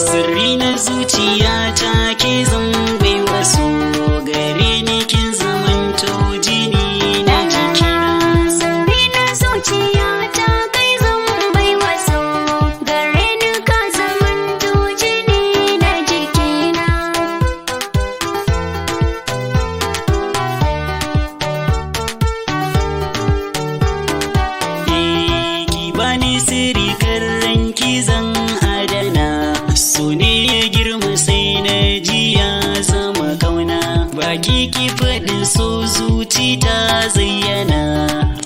Sirrina zuciya ta ke zan bai wasu gare ni kin zamanto jini na jikina. Sirrina zuciya ta kai zan bai wasu gare ni ka zamanto jini na jikina. Ki bani sirri kan ranki zan adana. So ne ya girma sai na ji ya zama kauna. Baki ki faɗin so zuci ta zayyana.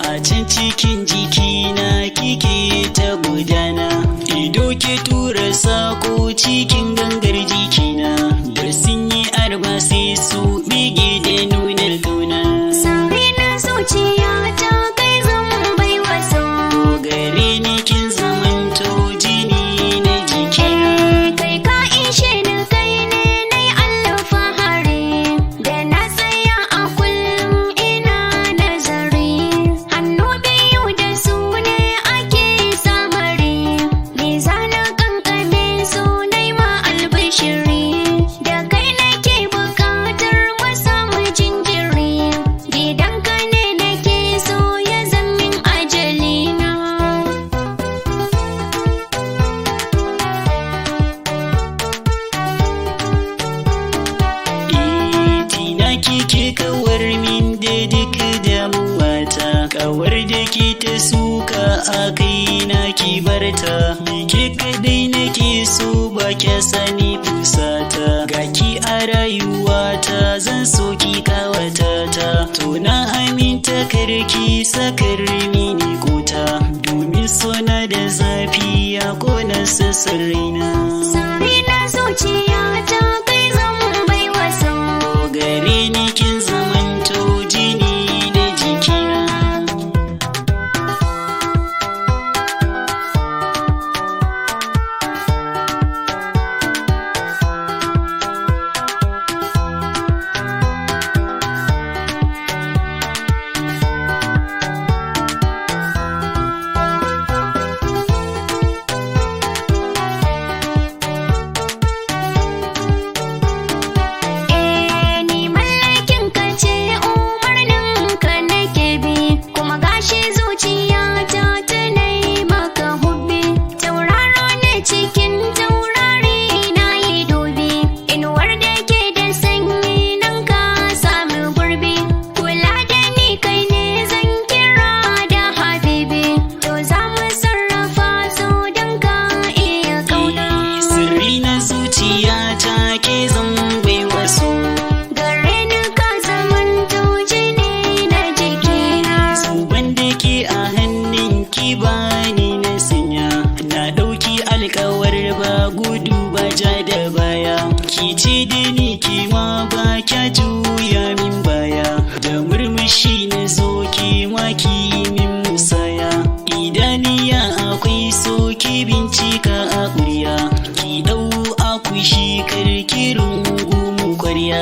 A can cikin jikina kike ta gudana. Ido ke tura sako cikin gangar jikina. Da sun yi arba sai su bige da nunar kauna. Sirrina zuciya ta kai zan bai wasu Gare ni kin zamanto jini na jikina. kai ka ishe ni kai ne nai alfahari da na tsaya a kullum ina nazari hannu biyu da su ne ake samari me zana kankame su nai ma albishiri da kai nake bukatar mu samu jinjiri gidanka ne nake so ya zammin ajalina. Tina kike kawar min da duk damuwata. Kawar da ke ta suka a kaina ki barta. Ke kadai nake so ba kya sani fusata. Ga ki a rayuwata zan so ki kawata ta. To na aminta karki sakar mini kota. Domin sona da zafi ya kona sassan raina. Sirrina zuciya ta kai zan bai wasu Gare ni kin zamanto jini da jikina. ni mallakin ka ce umarnin ka nake bi kuma gashi zuciya ta tunai maka hubbi tauraro ne cikin taurari na yi dubi inuwar da ke da sanyi nan ka sami gurbi kula da ni kai ne zan kira da habibi to za mu sarrafa su don ka iya kauna. Sirrina zuciya ta ke zan bai wasu. Gare ni ka zamanto jini na jikina. Zuban da ke a hannun ki bani na sanya. Na ɗauki alkawar ba gudu ba ja da baya. Ki ce da ni ki ma ba kya juya min baya. Da murmushi na zo ki ma ki min musaya. Idaniya akwai so ki bincika a ƙurya. Ki ɗau akushi karki rungu mu ƙwarya.